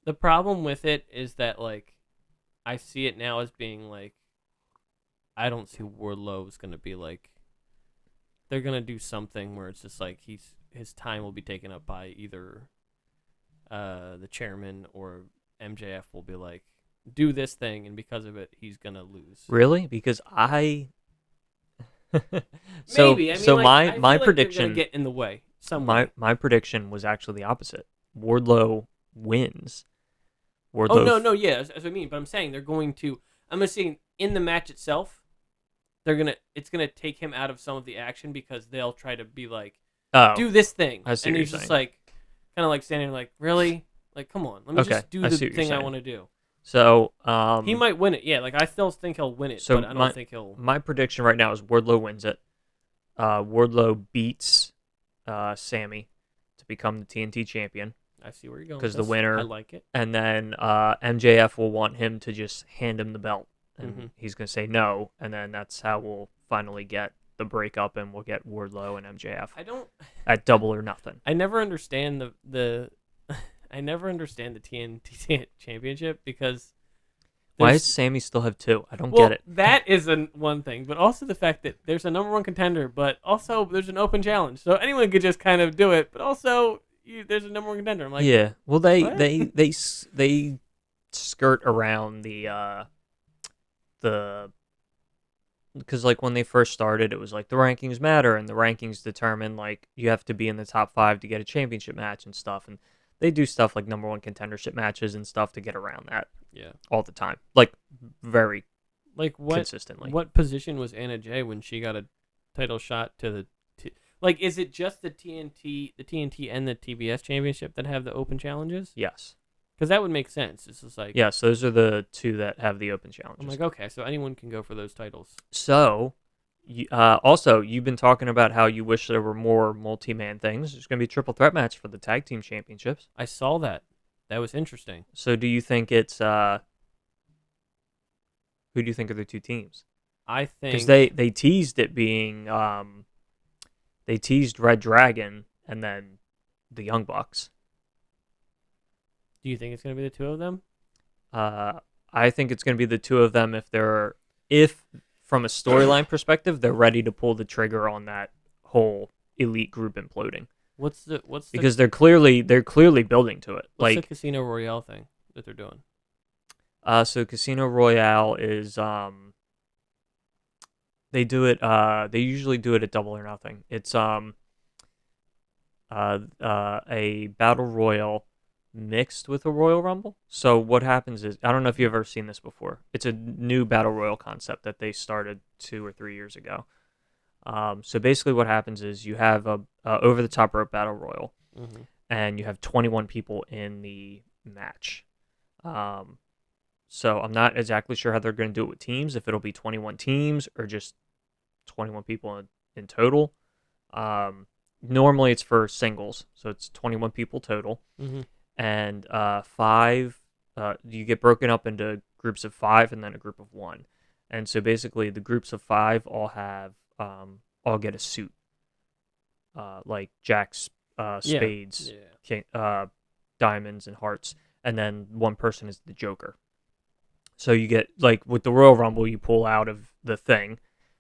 the problem with it is that like I see it now as being like I don't see Wardlow's gonna be like they're gonna do something where it's just like his time will be taken up by either the chairman or MJF will be like do this thing, and because of it he's gonna lose. Really? Because I Maybe. I mean, so like, my I feel my like prediction they're gonna get in the way. my prediction was actually the opposite. Wardlow wins. Oh no, yeah, that's what I mean. But I'm saying they're going to. I'm saying in the match itself, it's gonna take him out of some of the action because they'll try to be like, Oh, do this thing, I see and what he's you're just saying. like, kind of like standing there like, really, like, come on, let me Okay, just do I the see what you're thing I saying. want to do. So He might win it, yeah. Like I still think he'll win it, So but I don't think he'll. My prediction right now is Wardlow wins it. Wardlow beats Sammy to become the TNT champion. I see where you're going. because the I winner, like it. and then MJF will want him to just hand him the belt, and Mhm. he's gonna say no, and then that's how we'll finally get the breakup, and we'll get Wardlow and MJF I don't. at Double or Nothing. I never understand the I never understand the TNT Championship because Why there's- does Sammy still have two? I don't well, get it. That is one thing, but also the fact that there's a number one contender, but also there's an open challenge, so anyone could just kind of do it. But also there's a number one contender. I'm like, Yeah, well, what? they skirt around the because like when they first started, it was like the rankings matter, and the rankings determine like you have to be in the top 5 to get a championship match and stuff, and they do stuff like number one contendership matches and stuff to get around that Yeah. all the time, like very Like what? consistently. What position was Anna Jay when she got a title shot to the? Like, is it just the TNT, and the TBS championship that have the open challenges? Yes, Because that would make sense. It's just like, yes, those are the two that have the open challenges. I'm like, okay, so anyone can go for those titles. So, also, you've been talking about how you wish there were more multi-man things. There's going to be a triple threat match for the tag team championships. I saw that. That was interesting. So, do you think it's who do you think are the two teams? I think Because they teased it being they teased Red Dragon and then the Young Bucks. Do you think it's going to be the two of them? I think it's going to be the two of them if from a storyline perspective they're ready to pull the trigger on that whole elite group imploding. Because They're clearly building to it. what's the Like Casino Royale thing that they're doing? so Casino Royale is they do it they usually do it at Double or Nothing. It's a battle royal mixed with a Royal Rumble. So what happens is, I don't know if you've ever seen this before. It's a new battle royal concept that they started 2 or 3 years ago. So basically what happens is you have a over the top rope battle royal, Mm-hmm. and you have 21 people in the match. So I'm not exactly sure how they're going to do it with teams, if it'll be 21 teams or just 21 people in total. Normally it's for singles, so it's 21 people total. Mm-hmm. And you get broken up into groups of 5 and then a group of 1. And so basically the groups of 5 all get a suit, like Jack's spades, Yeah. diamonds, and hearts, and then one person is the Joker. So you get, like with the Royal Rumble, you pull out of the thing,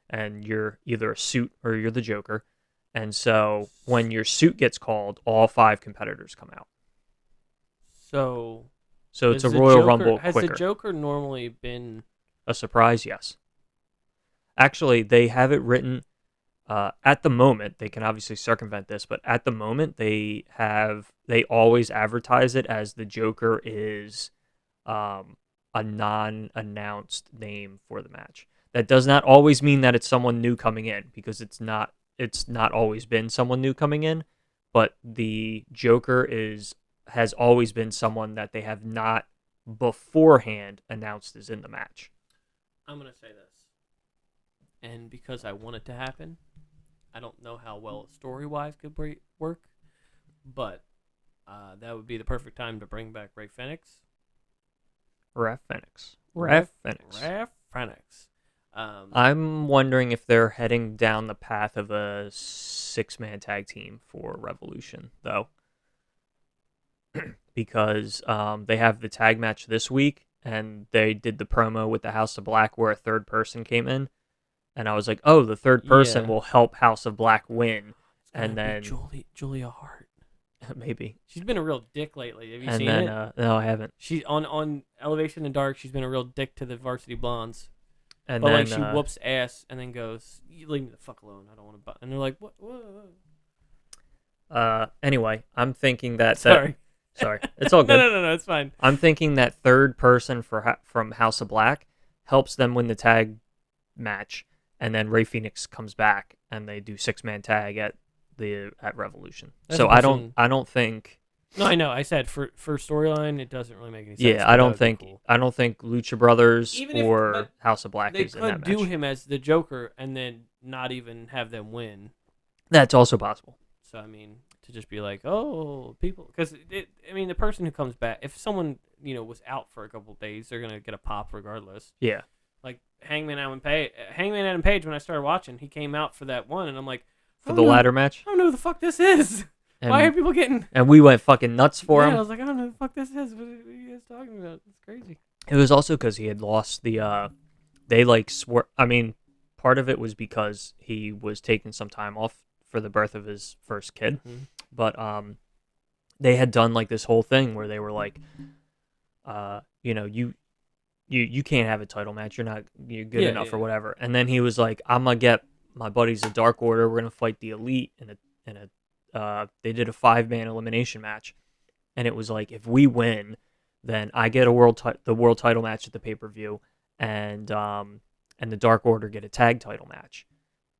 and you're either a suit or you're the Joker. And so when your suit gets called, all 5 competitors come out. So it's a has the Royal Joker- Rumble Has quicker. the Joker normally been? A surprise, yes. Actually, they have it written at the moment. They can obviously circumvent this, but at the moment they always advertise it as the Joker is a non-announced name for the match. That does not always mean that it's someone new coming in, because it's not always been someone new coming in, but the Joker has always been someone that they have not beforehand announced is in the match. I'm gonna say this, and because I want it to happen, I don't know how well story-wise could work, but that would be the perfect time to bring back Ray Fenix. Ref Fenix. I'm wondering if they're heading down the path of a 6-man tag team for Revolution, though. Because they have the tag match this week, and they did the promo with the House of Black where a third person came in. And I was like, oh, the third person will help House of Black win. And then Julia Hart. maybe. She's been a real dick lately. Have you And seen then, it? no, I haven't. She's on Elevation and Dark. She's been a real dick to the Varsity Blondes. And But then like she whoops ass and then goes, "You leave me the fuck alone. I don't want to." And they're like, "What?" anyway, I'm thinking that. Sorry. Sorry, it's all good. No, it's fine. I'm thinking that third person from House of Black helps them win the tag match, and then Ray Phoenix comes back and they do 6-man tag at Revolution. That's So a I person- don't think. No, I know. I said for storyline, it doesn't really make any sense. Yeah, but I that don't would be think cool. Lucha Brothers Even if- or but House of Black They is in that could do match. him as the Joker and then not even have them win. That's also possible. So I mean, to just be like, oh, people, because I mean, the person who comes back, if someone was out for a couple of days, they're gonna get a pop regardless. Yeah. Like Hangman Adam Page. When I started watching, he came out for that one, and I'm like, For the ladder match. I don't know who the fuck this is. And, Why are people getting? And we went fucking nuts for him. I was like, I don't know who the fuck this is. What are you guys talking about? It's crazy. It was also because he had lost the. They like swore. I mean, part of it was because he was taking some time off for the birth of his first kid, but they had done like this whole thing where they were like, you can't have a title match. You're good enough or whatever. And then he was like, I'm gonna get my buddies the Dark Order. We're gonna fight the Elite in a. They did a 5-man elimination match, and it was like, if we win, then I get the world title match at the pay-per-view, and the Dark Order get a tag title match.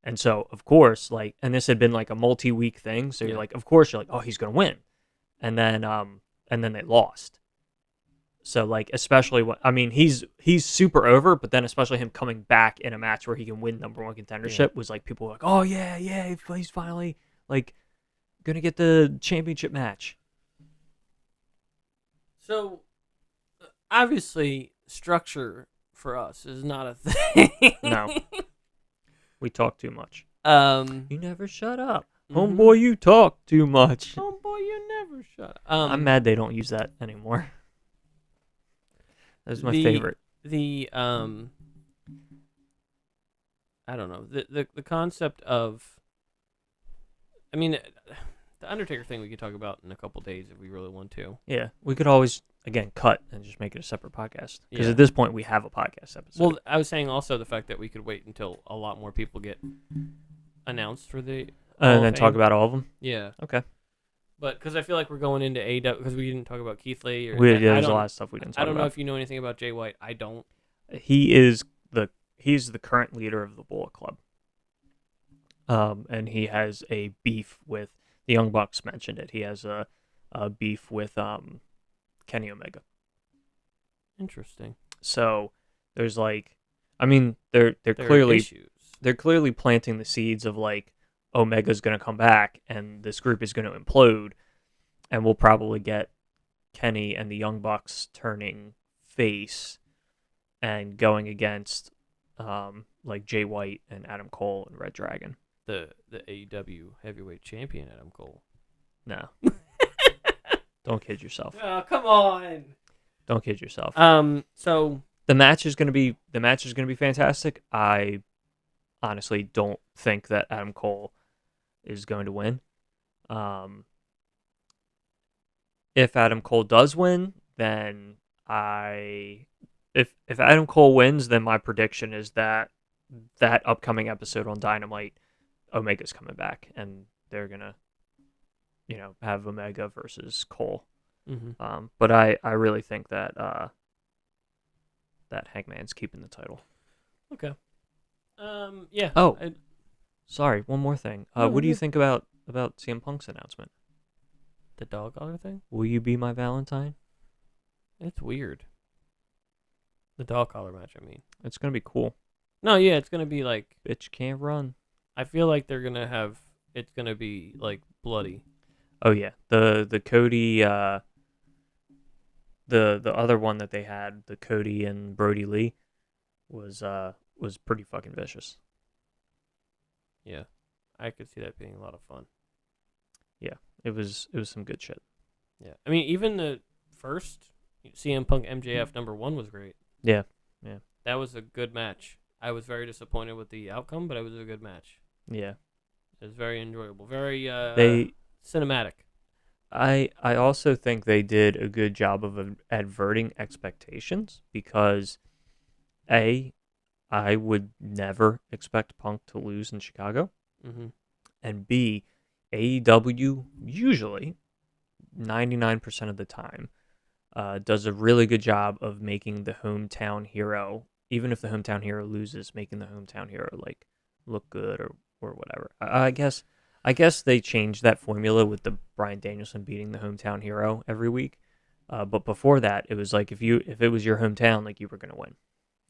And so, of course, like, and this had been like a multi-week thing, so you're like, of course, you're like, oh, he's gonna win, and then they lost. So like, especially he's super over, but then especially him coming back in a match where he can win number one contendership was like, people were like, oh yeah, he's finally like gonna get the championship match. So obviously, structure for us is not a thing. No, we talk too much. You never shut up, homeboy. You talk too much. Homeboy, you never shut up. I'm mad they don't use that anymore. That's my favorite. I don't know, the concept of, I mean, the Undertaker thing we could talk about in a couple days if we really want to. Yeah, we could always again cut and just make it a separate podcast because Yeah. at this point we have a podcast episode. Well, I was saying also the fact that we could wait until a lot more people get announced for the Hall and of then talk Fame. about all of them. Yeah, Okay. but because I feel like we're going into AEW because we didn't talk about Keith Lee. There's a lot of stuff we didn't talk I don't know about. if you know anything about Jay White. I don't. He's the current leader of the Bullet Club. And he has a beef with the Young Bucks. Mentioned it. He has a beef with Kenny Omega. Interesting. So there's like, I mean, they're There are clearly issues. they're clearly planting the seeds of like Omega's going to come back and this group is going to implode, and we'll probably get Kenny and the Young Bucks turning face and going against like Jay White and Adam Cole and Red Dragon. The AEW heavyweight champion Adam Cole. No. Don't kid yourself. Oh, come on. Don't kid yourself. So The match is going to be fantastic. I honestly don't think that Adam Cole is going to win. If Adam Cole does win, then if Adam Cole wins, then my prediction is that upcoming episode on Dynamite, Omega's coming back and they're gonna, have Omega versus Cole. But I really think that that Hangman's keeping the title. okay. Yeah. Oh, sorry. One more thing. What do you think about CM Punk's announcement? the dog collar thing? Will you be my Valentine? It's weird. The dog collar match, I mean. It's gonna be cool. No, yeah, it's gonna be like, Bitch can't run. I feel like they're gonna have, it's gonna be like bloody. Oh yeah, the Cody, the other one that they had, the Cody and Brody Lee, was pretty fucking vicious. Yeah, I could see that being a lot of fun. Yeah, it was some good shit. Yeah, I mean, even the first CM Punk MJF #1 was great. Yeah. That was a good match. I was very disappointed with the outcome, but it was a good match. Yeah, It was very enjoyable, very cinematic. I also think they did a good job of adverting expectations because I would never expect Punk to lose in Chicago, and B, AEW usually 99% of the time does a really good job of making the hometown hero, even if the hometown hero loses, making the hometown hero like look good or whatever. I guess they changed that formula with the Bryan Danielson beating the hometown hero every week. But before that, it was like if it was your hometown, like you were gonna win.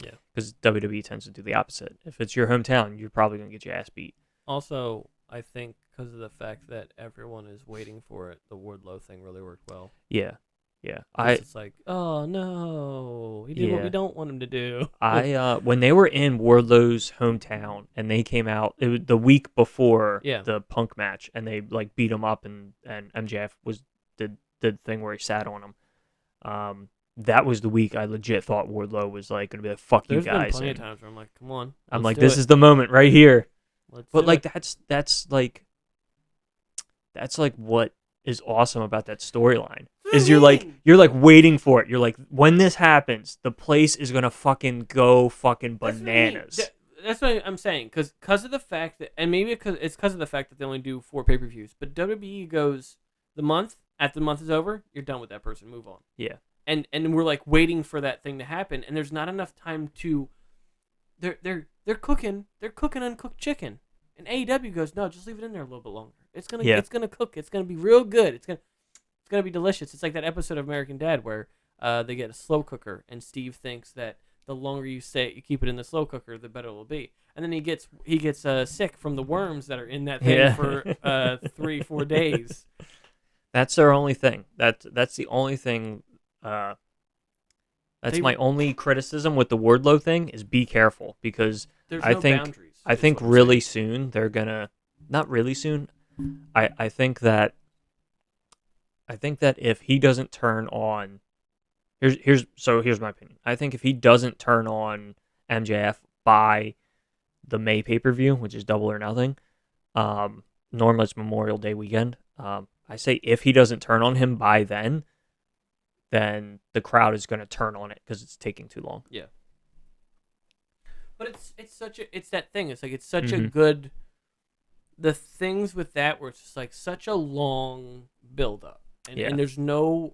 Yeah. Because WWE tends to do the opposite. If it's your hometown, you're probably gonna get your ass beat. Also, I think because of the fact that everyone is waiting for it, the Wardlow thing really worked well. Yeah. Yeah. 'Cause it's like, oh no, he did what Yeah. we don't want him to do. When they were in Wardlow's hometown and they came out, it was the week before Yeah. the Punk match, and they like beat him up, and MJF did the thing where he sat on him. That was the week I legit thought Wardlow was like gonna be like, "Fuck There's you been guys." plenty of and times where I'm like, come on, I'm let's like, do "This it. is the moment right here." Let's But do like it. that's like what is awesome about that storyline. Is you're like waiting for it. You're like, when this happens, the place is gonna fucking go fucking bananas. That's what I'm saying. Because of the fact that, and maybe it's because of the fact that they only do 4 pay-per-views. But WWE goes after the month is over, you're done with that person. Move on. Yeah. And we're like waiting for that thing to happen, and there's not enough time to. They're cooking uncooked chicken, and AEW goes, no, just leave it in there a little bit longer. It's gonna cook. It's gonna be real good. It's gonna be delicious. It's like that episode of American Dad where they get a slow cooker, and Steve thinks that the longer you keep it in the slow cooker, the better it will be. And then he gets sick from the worms that are in that thing for 3-4 days. That's their only thing. That's the only thing. That's my only criticism with the Wardlow thing is be careful, because There's I no think boundaries. I is think what I'm really saying. soon they're gonna, not really soon. I think that if he doesn't turn on, here's my opinion. I think if he doesn't turn on MJF by the May pay-per-view, which is Double or Nothing, normally it's Memorial Day weekend. I say if he doesn't turn on him by then the crowd is going to turn on it because it's taking too long. Yeah. But it's that thing. It's like it's such a good. The things with that where it's just like such a long build up, and there's no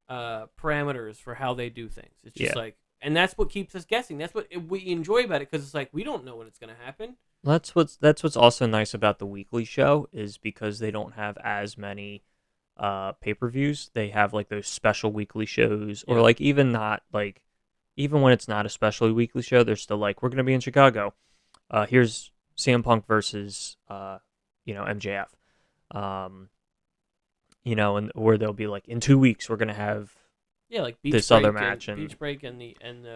parameters for how they do things. It's just like, and that's what keeps us guessing. That's what we enjoy about it, because it's like we don't know when it's going to happen. That's what's also nice about the weekly show, is because they don't have as many pay-per-views. They have like those special weekly shows, or like even when it's not a special weekly show, they're still like, we're going to be in Chicago. Here's CM Punk versus MJF. And where they'll be like, in 2 weeks we're going to have like Beach this Break other match and Beach Break and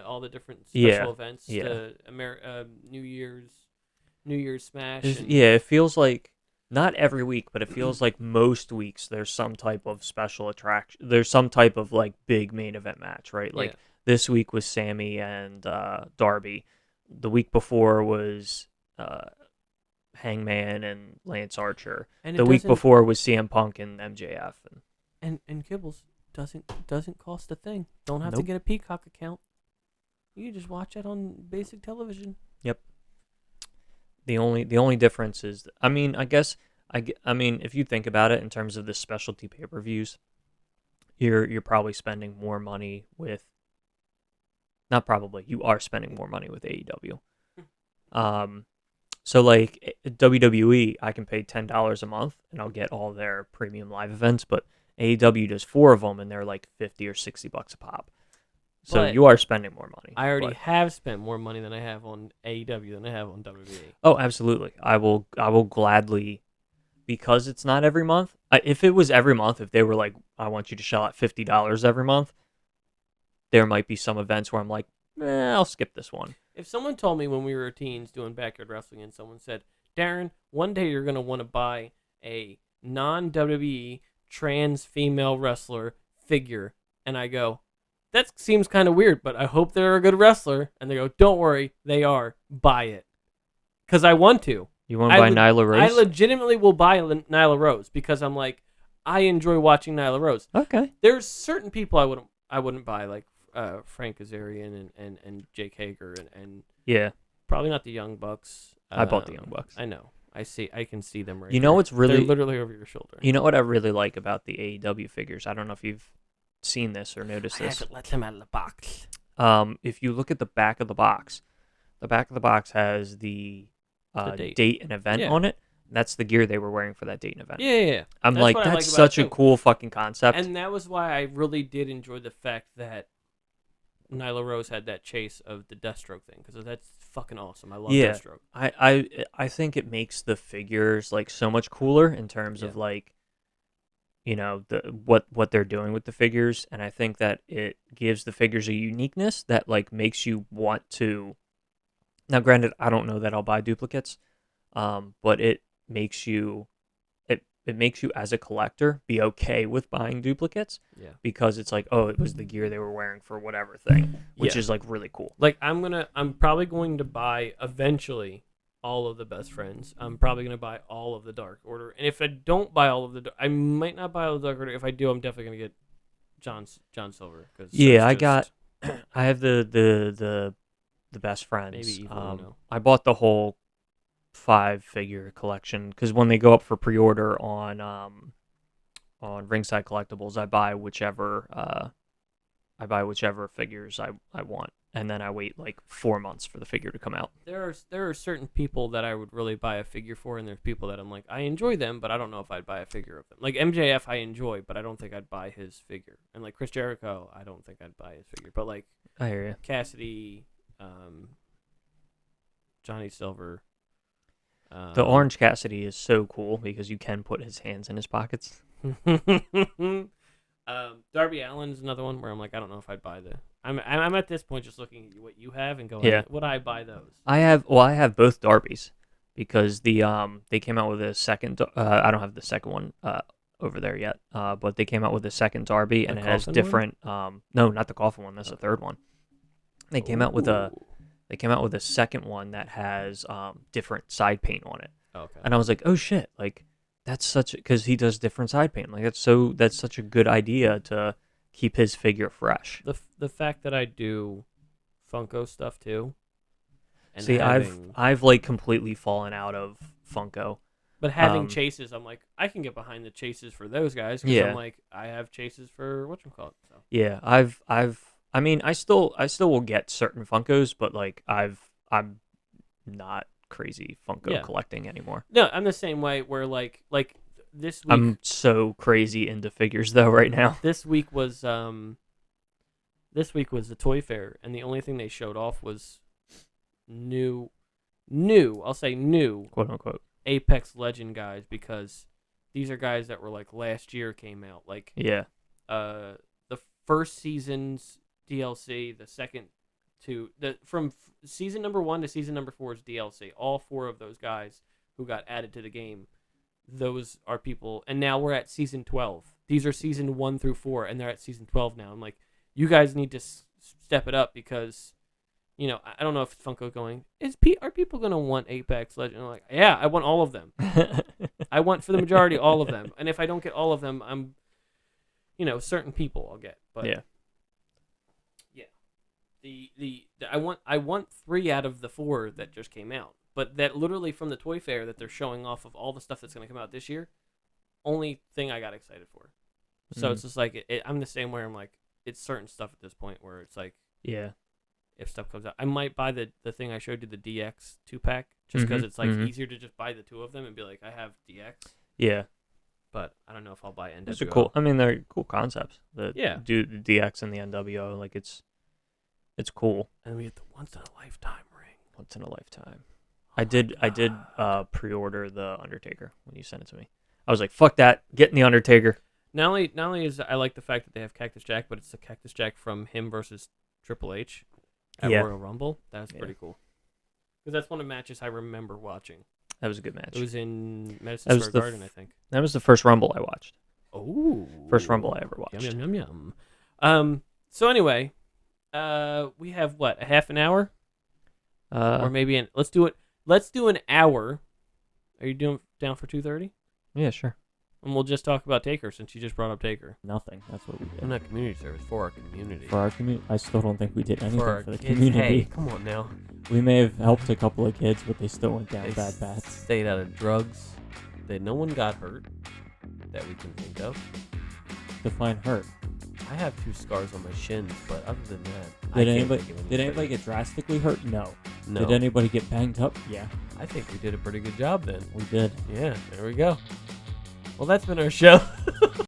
all the different special events. Yeah. The New Year's Smash. It feels like not every week, but it feels like most weeks there's some type of special attraction. There's some type of like big main event match, right? Like this week was Sammy and Darby. The week before was Hangman and Lance Archer. And the week before was CM Punk and MJF. And Kibbles doesn't cost a thing. Don't have to get a Peacock account. You can just watch it on basic television. Yep. The only difference is, I mean, if you think about it in terms of the specialty pay-per-views, you're probably spending more money with. Not probably, you are spending more money with AEW. So like WWE, I can pay $10 a month and I'll get all their premium live events, but AEW does 4 of them and they're like $50 or $60 a pop. So you are spending more money. I already have spent more money than I have on AEW than I have on WWE. Oh, absolutely. I will gladly, because it's not every month. If it was every month, if they were like, I want you to shell out $50 every month, there might be some events where I'm like, I'll skip this one. If someone told me when we were teens doing backyard wrestling and someone said, Darren, one day you're going to want to buy a non-WWE trans female wrestler figure, and I go, that seems kind of weird, but I hope they're a good wrestler. And they go, don't worry, they are. Buy it. Because I want to. You want to buy Nyla Rose? I legitimately will buy Nyla Rose because I'm like, I enjoy watching Nyla Rose. Okay. There's certain people I wouldn't buy, like Frank Kazarian and Jake Hager and probably not the Young Bucks. I bought the Young Bucks. I know. I can see them right You know here. what's really... They're literally over your shoulder. You know what I really like about the AEW figures? I don't know if you've seen this or noticed this. I haven't let them out of the box. If you look at the back of the box has the date and event on it. That's the gear they were wearing for that date and event. Yeah. I'm like, that's such a cool fucking concept. And that was why I really did enjoy the fact that Nyla Rose had that chase of the Deathstroke thing because that's fucking awesome. I love Yeah. Deathstroke. I think it makes the figures like so much cooler in terms Yeah. of like, what they're doing with the figures, and I think that it gives the figures a uniqueness that like makes you want to. Now, granted, I don't know that I'll buy duplicates, but it makes you it makes you as a collector be okay with buying duplicates Yeah. because it's like, oh, it was the gear they were wearing for whatever thing, which Yeah. is like really cool. Like I'm probably going to buy eventually all of the best friends. I'm probably going to buy all of the Dark Order. And if I don't buy all of I might not buy all of the Dark Order. If I do, I'm definitely going to get John Silver cuz Yeah, I got I have the best friends. Maybe Evil Uno. I bought the whole 5-figure collection because when they go up for pre-order on Ringside Collectibles, I buy whichever figures I want, and then I wait like 4 months for the figure to come out. There are certain people that I would really buy a figure for, and there's people that I'm like, I enjoy them, but I don't know if I'd buy a figure of them. Like MJF, I enjoy, but I don't think I'd buy his figure. And like Chris Jericho, I don't think I'd buy his figure. But like I hear you. Cassidy, Johnny Silver. The Orange Cassidy is so cool because you can put his hands in his pockets. Darby Allin is another one where I'm like, I don't know if I'd buy the. I'm at this point just looking at what you have and going, Yeah. would I buy those? I have both Darbys because they came out with a second. I don't have the second one over there yet, but they came out with a second Darby and The it has coffin different. No, not the coffin one. That's the third one. They came out with a second one that has different side paint on it. Okay. And I was like, oh shit, like that's because he does different side paint. Like that's such a good idea to keep his figure fresh. The fact that I do Funko stuff too. And See, I've like completely fallen out of Funko. But having chases, I'm like, I can get behind the chases for those guys. Cause Yeah. I'm like, I have chases for whatchamacallit. So. Yeah, I mean, I still will get certain Funkos, but like I'm not crazy Funko Yeah. collecting anymore. No, I'm the same way. Where like this week, I'm so crazy into figures though right now. This week was the Toy Fair, and the only thing they showed off was new. I'll say new, Quote unquote. Apex Legend guys, because these are guys that were like last year came out. Like Yeah. the first season's DLC, the second from season number 1 to season number 4's DLC. All 4 of those guys who got added to the game, those are people, and now we're at season 12. These are season 1 through 4, and they're at season 12 now. I'm like, you guys need to step it up because, I don't know if Funko going, are people going to want Apex Legend? I'm like, yeah, I want all of them. I want, for the majority, all of them. And if I don't get all of them, I'm, certain people I'll get. But yeah. I want 3 out of the 4 that just came out. But that literally from the Toy Fair that they're showing off of all the stuff that's going to come out this year, only thing I got excited for. So it's just like, I'm the same way. I'm like, it's certain stuff at this point where it's like, Yeah. if stuff comes out, I might buy the thing I showed you, the DX 2-pack, just because it's like easier to just buy the 2 of them and be like, I have DX. Yeah. But I don't know if I'll buy NWO. Those are cool. I mean, they're cool concepts. The DX and the NWO, like it's cool. And we get the once in a lifetime ring. Once in a lifetime. I did pre-order the Undertaker when you sent it to me. I was like, fuck that, getting the Undertaker. Not only is I like the fact that they have Cactus Jack, but it's the Cactus Jack from him versus Triple H at Royal Rumble. That's pretty cool. Because that's one of the matches I remember watching. That was a good match. It was in Madison Square Garden, I think. That was the first Rumble I watched. Oh. First Rumble I ever watched. Yum, yum, yum, yum. So anyway, we have what, a half an hour? Or maybe let's do an hour. Are you down for 2:30? Yeah, sure. And we'll just talk about Taker since you just brought up Taker. Nothing. That's what we did. I'm not community service, for our community. For our community, I still don't think we did anything For our for the kids. community. Hey, come on now. We may have helped a couple of kids, but they still went down They bad paths. stayed out of drugs. That no one got hurt that we can think of. Define hurt. I have 2 scars on my shins, but other than that, Did anybody get drastically hurt? No. No. Did anybody get banged up? Yeah, I think we did a pretty good job then. we did. Yeah, there we go. Well, that's been our show.